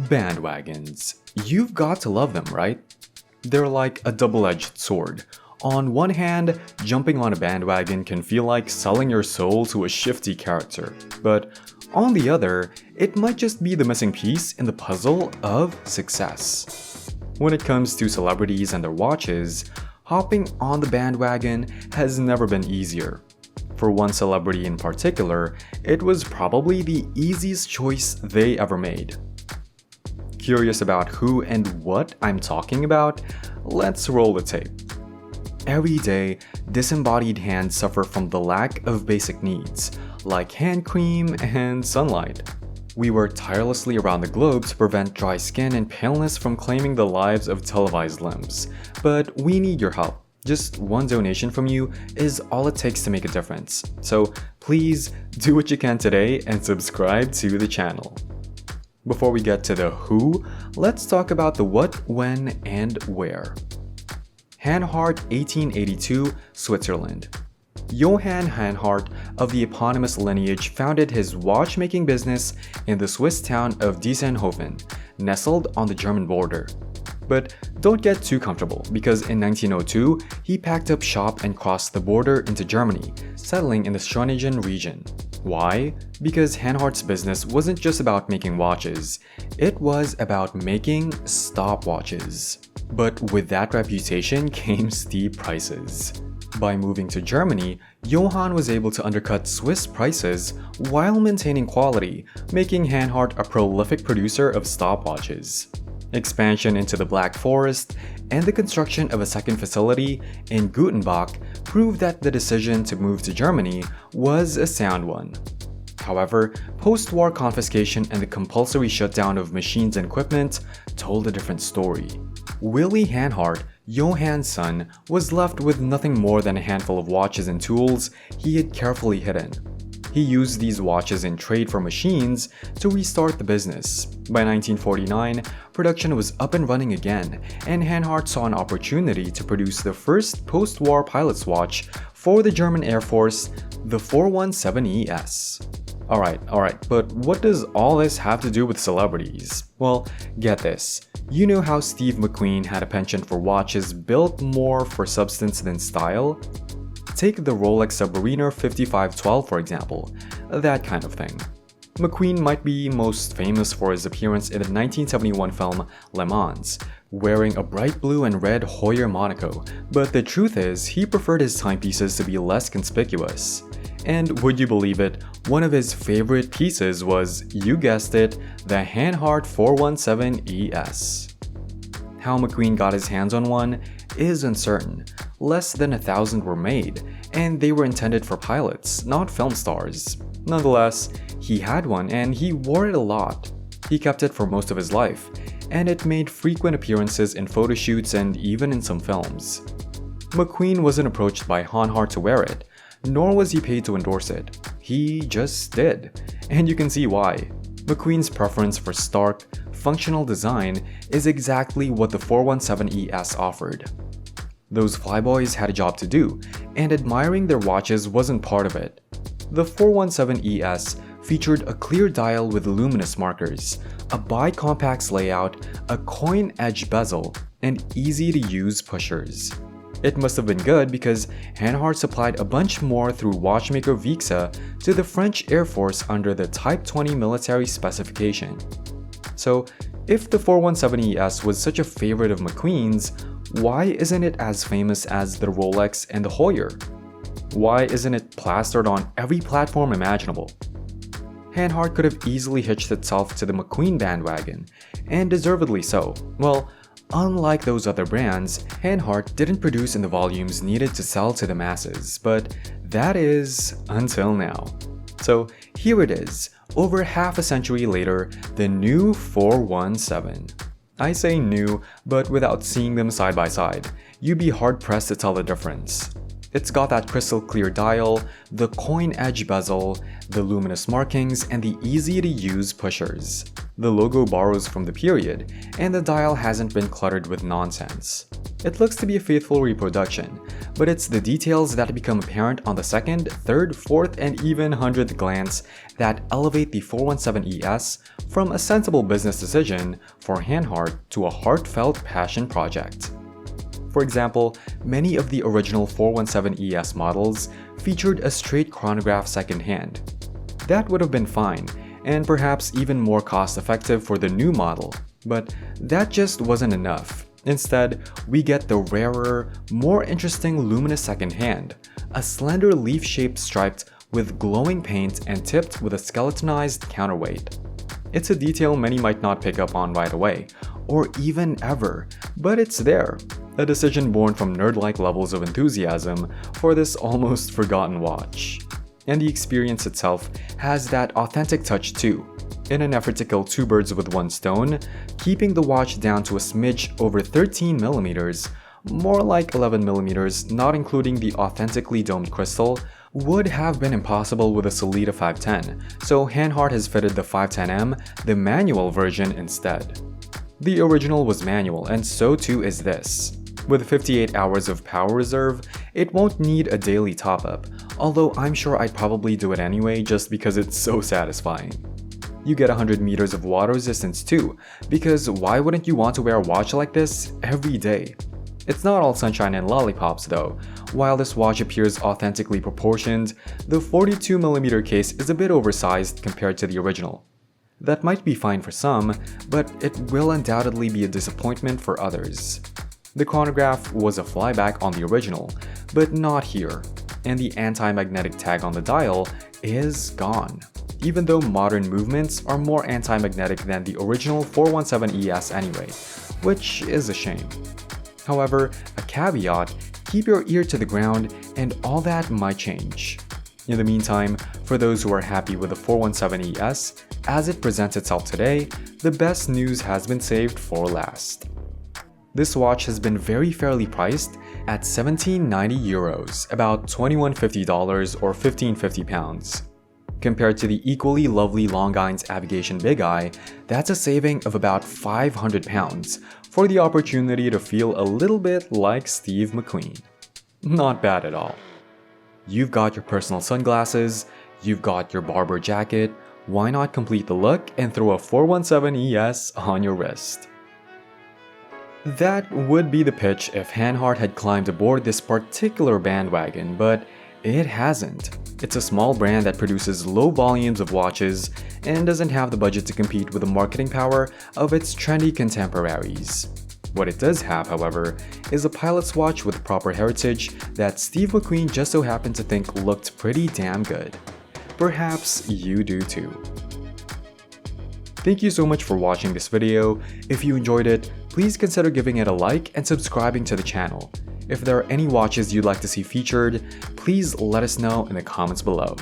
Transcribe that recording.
Bandwagons. You've got to love them, right? They're like a double-edged sword. On one hand, jumping on a bandwagon can feel like selling your soul to a shifty character, but on the other, it might just be the missing piece in the puzzle of success. When it comes to celebrities and their watches, hopping on the bandwagon has never been easier. For one celebrity in particular, it was probably the easiest choice they ever made. Curious about who and what I'm talking about? Let's roll the tape. Every day, disembodied hands suffer from the lack of basic needs, like hand cream and sunlight. We work tirelessly around the globe to prevent dry skin and paleness from claiming the lives of televised limbs, but we need your help. Just one donation from you is all it takes to make a difference, so please do what you can today and subscribe to the channel. Before we get to the who, let's talk about the what, when, and where. Hanhart, 1882, Switzerland. Johann Hanhart of the eponymous lineage founded his watchmaking business in the Swiss town of Diessenhofen, nestled on the German border. But don't get too comfortable, because in 1902, he packed up shop and crossed the border into Germany, settling in the Schöningen region. Why? Because Hanhart's business wasn't just about making watches, it was about making stopwatches. But with that reputation came steep prices. By moving to Germany, Johann was able to undercut Swiss prices while maintaining quality, making Hanhart a prolific producer of stopwatches. Expansion into the Black Forest and the construction of a second facility in Gutenbach proved that the decision to move to Germany was a sound one. However, post-war confiscation and the compulsory shutdown of machines and equipment told a different story. Willy Hanhart, Johann's son, was left with nothing more than a handful of watches and tools he had carefully hidden. He used these watches in trade for machines to restart the business. By 1949, production was up and running again, and Hanhart saw an opportunity to produce the first post-war pilot's watch for the German Air Force, the 417ES. Alright, but what does all this have to do with celebrities? Well, get this. You know how Steve McQueen had a penchant for watches built more for substance than style? Take the Rolex Submariner 5512 for example, that kind of thing. McQueen might be most famous for his appearance in the 1971 film Le Mans, wearing a bright blue and red Heuer Monaco, but the truth is he preferred his timepieces to be less conspicuous. And would you believe it, one of his favorite pieces was, you guessed it, the Hanhart 417ES. How McQueen got his hands on one is uncertain. Less than 1,000 were made, and they were intended for pilots, not film stars. Nonetheless, he had one and he wore it a lot. He kept it for most of his life, and it made frequent appearances in photo shoots and even in some films. McQueen wasn't approached by Hanhart to wear it, nor was he paid to endorse it. He just did, and you can see why. McQueen's preference for stark, functional design is exactly what the 417ES offered. Those flyboys had a job to do, and admiring their watches wasn't part of it. The 417ES featured a clear dial with luminous markers, a bi-compax layout, a coin edge bezel, and easy-to-use pushers. It must have been good because Hanhart supplied a bunch more through Watchmaker Vixa to the French Air Force under the Type 20 military specification. So, if the 417ES was such a favorite of McQueen's, why isn't it as famous as the Rolex and the Heuer? Why isn't it plastered on every platform imaginable? Hanhart could have easily hitched itself to the McQueen bandwagon, and deservedly so. Well, unlike those other brands, Hanhart didn't produce in the volumes needed to sell to the masses, but that is until now. So here it is, over half a century later, the new 417. I say new, but without seeing them side by side, you'd be hard-pressed to tell the difference. It's got that crystal clear dial, the coin edge bezel, the luminous markings, and the easy-to-use pushers. The logo borrows from the period, and the dial hasn't been cluttered with nonsense. It looks to be a faithful reproduction, but it's the details that become apparent on the second, third, fourth, and even 100th glance that elevate the 417 ES from a sensible business decision for Hanhart to a heartfelt passion project. For example, many of the original 417 ES models featured a straight chronograph second hand. That would have been fine, and perhaps even more cost-effective for the new model, but that just wasn't enough. Instead, we get the rarer, more interesting luminous second hand, a slender leaf-shaped striped with glowing paint and tipped with a skeletonized counterweight. It's a detail many might not pick up on right away, or even ever, but it's there. A decision born from nerd-like levels of enthusiasm for this almost forgotten watch. And the experience itself has that authentic touch too, in an effort to kill two birds with one stone, keeping the watch down to a smidge over 13mm, more like 11mm not including the authentically domed crystal, would have been impossible with a Solida 510, so Hanhart has fitted the 510M, the manual version, instead. The original was manual, and so too is this. With 58 hours of power reserve, it won't need a daily top-up, although I'm sure I'd probably do it anyway just because it's so satisfying. You get 100 meters of water resistance too, because why wouldn't you want to wear a watch like this every day? It's not all sunshine and lollipops though. While this watch appears authentically proportioned, the 42mm case is a bit oversized compared to the original. That might be fine for some, but it will undoubtedly be a disappointment for others. The chronograph was a flyback on the original, but not here, and the anti-magnetic tag on the dial is gone, even though modern movements are more anti-magnetic than the original 417 ES anyway, which is a shame. However, a caveat, keep your ear to the ground and all that might change. In the meantime, for those who are happy with the 417 ES, as it presents itself today, the best news has been saved for last. This watch has been very fairly priced at €1790, about $2150 or £1550. Compared to the equally lovely Longines Avigation Big Eye, that's a saving of about £500 for the opportunity to feel a little bit like Steve McQueen. Not bad at all. You've got your personal sunglasses, you've got your Barber jacket, why not complete the look and throw a 417 ES on your wrist? That would be the pitch if Hanhart had climbed aboard this particular bandwagon, but it hasn't. It's a small brand that produces low volumes of watches and doesn't have the budget to compete with the marketing power of its trendy contemporaries. What it does have, however, is a pilot's watch with proper heritage that Steve McQueen just so happened to think looked pretty damn good. Perhaps you do too. Thank you so much for watching this video. If you enjoyed it, please consider giving it a like and subscribing to the channel. If there are any watches you'd like to see featured, please let us know in the comments below.